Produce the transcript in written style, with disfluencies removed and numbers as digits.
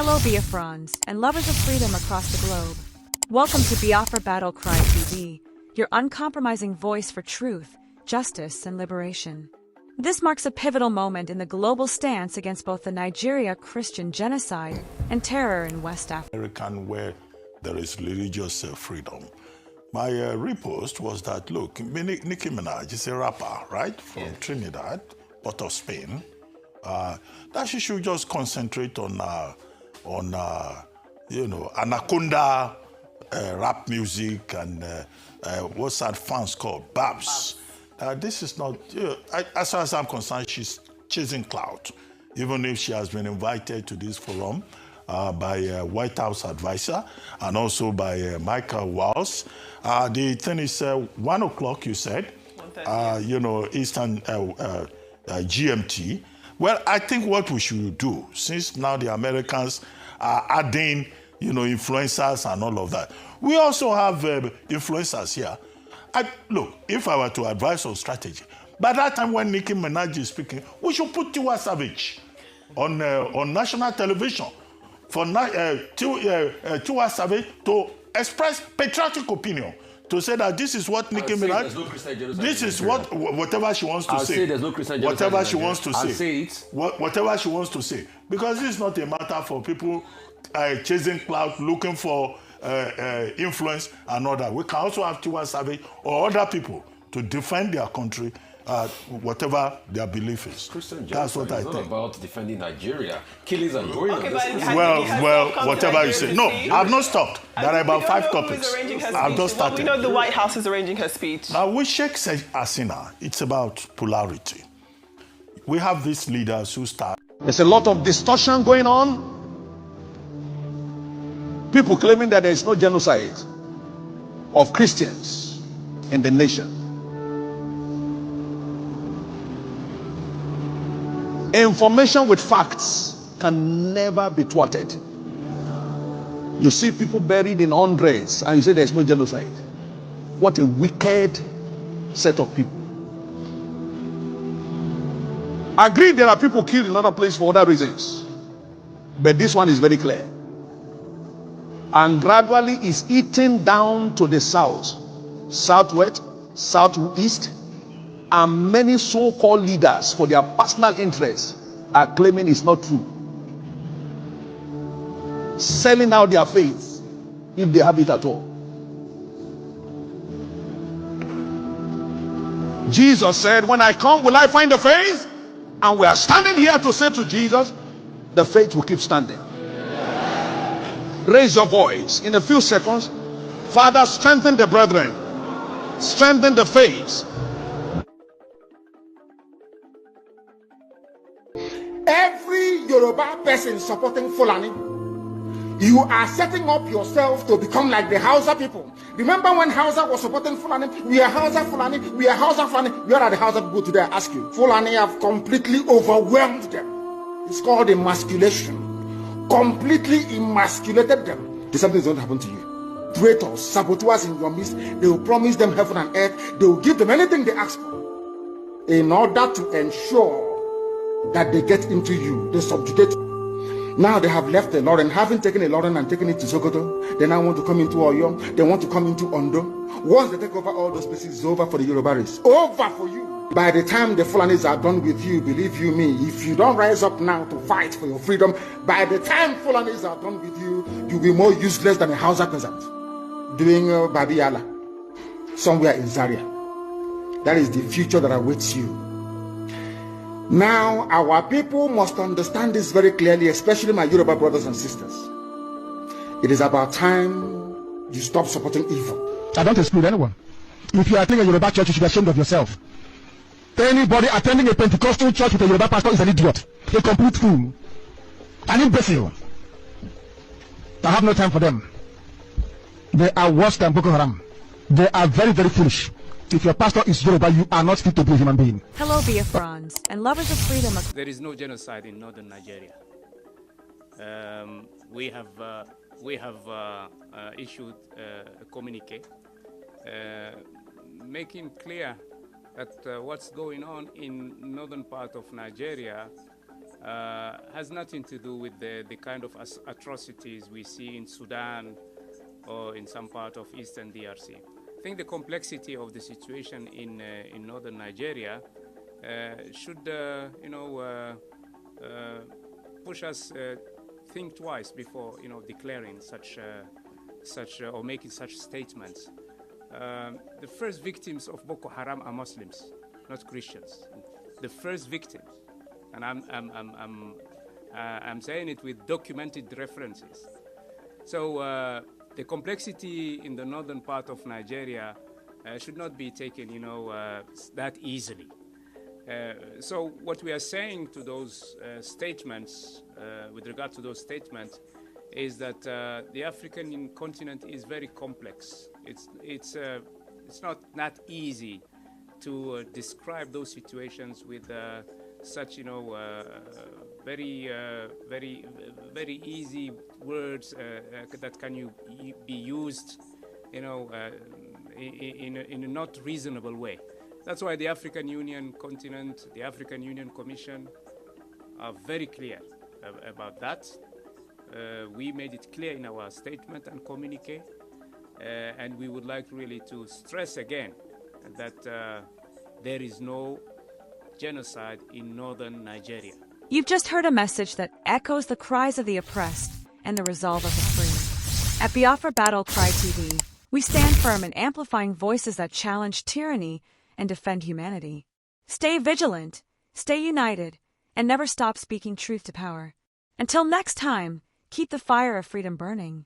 Hello Biafrans and lovers of freedom across the globe. Welcome to Biafra Battle Cry TV, your uncompromising voice for truth, justice, and liberation. This marks a pivotal moment in the global stance against both the Nigeria Christian genocide and terror in West Africa. Where there is religious freedom. My repost was that, look, Nicki Minaj is a rapper, right, from Trinidad, Port of Spain. That she should just concentrate on Anaconda rap music and what's that fans called? Babs. This is not, as far as I'm concerned, she's chasing clout, even if she has been invited to this forum by a White House advisor and also by Michael Walls. The thing is 1 o'clock, you said, Eastern GMT. Well, I think what we should do, since now the Americans are adding, influencers and all of that, we also have influencers here. Look, if I were to advise on strategy, by that time when Nicki Minaj is speaking, we should put Tiwa Savage on national television for Tiwa Savage to express patriotic opinion, to say that this is what Nicki Minaj, this is whatever she wants to say. Say there's no Christian whatever she wants to say. Say it. Whatever she wants to say. Because this is not a matter for people chasing clout, looking for influence and all that. We can also have Tiwa Savage or other people to defend their country, whatever their belief is. That's what I think. It's not about defending Nigeria. Killings are going on. Well, whatever you say. No, I've not stopped. There are about 5 topics. I've just started. We know the White House is arranging her speech. Now, with Sheikh Hasina, it's about polarity. We have these leaders who start. There's a lot of distortion going on. People claiming that there is no genocide of Christians in the nation. Information with facts can never be thwarted. You see people buried in hundreds and you say there's no genocide. What a wicked set of people. I agree there are people killed in other places for other reasons. But this one is very clear. And gradually is eating down to the south, southwest, southeast, and many so-called leaders for their personal interests are claiming it's not true. Selling out their faith, if they have it at all. Jesus said, when I come, will I find the faith? And we are standing here to say to Jesus, the faith will keep standing. Raise your voice in a few seconds. Father, strengthen the brethren, strengthen the faith. Every Yoruba person supporting Fulani, you are setting up yourself to become like the Hausa people. Remember when Hausa was supporting Fulani? We are Hausa Fulani, we are Hausa Fulani. Where are the Hausa people today? I ask you. Fulani have completely overwhelmed them. It's called emasculation. Completely emasculated them. The same thing is going to happen to you. Traitors, saboteurs in your midst, they will promise them heaven and earth. They will give them anything they ask for in order to ensure that they get into you, they subjugate. Now they have left the Lauren, having taken a Lauren and taken it to Sokoto. They now want to come into Oyo. They want to come into Ondo. Once they take over all those places, it's over for the Yoruba race. Over for you. By the time the Fulanis are done with you, believe you me, if you don't rise up now to fight for your freedom, by the time Fulanis are done with you, you'll be more useless than a Hausa peasant doing Babiala somewhere in Zaria. That is the future that awaits you. Now, our people must understand this very clearly, especially my Yoruba brothers and sisters. It is about time you stop supporting evil. I don't exclude anyone. If you are attending a Yoruba church, you should be ashamed of yourself. Anybody attending a Pentecostal church with a Yoruba pastor is an idiot, a complete fool, an imbecile. I have no time for them. They are worse than Boko Haram. They are very, very foolish. If your pastor is Yoruba, you are not fit to be a human being. Hello Biafrans and lovers of freedom. There is no genocide in northern Nigeria. We have issued a communique making clear that what's going on in northern part of Nigeria has nothing to do with the kind of atrocities we see in Sudan or in some part of eastern DRC. I think the complexity of the situation in northern Nigeria should, push us think twice before, declaring such or making such statements. The first victims of Boko Haram are Muslims, not Christians. The first victims, and I'm saying it with documented references. So the complexity in the northern part of Nigeria should not be taken, that easily. So what we are saying to those statements, with regard to those statements, is that the African continent is very complex. It's not that easy to describe those situations with such very easy words that can be used in a not reasonable way. That's why the African Union continent, the African Union Commission are very clear about that. We made it clear in our statement and communique, and we would like really to stress again that there is no genocide in northern Nigeria. You've just heard a message that echoes the cries of the oppressed and the resolve of the free. At Biafra Battle Cry TV, we stand firm in amplifying voices that challenge tyranny and defend humanity. Stay vigilant, stay united, and never stop speaking truth to power. Until next time, keep the fire of freedom burning.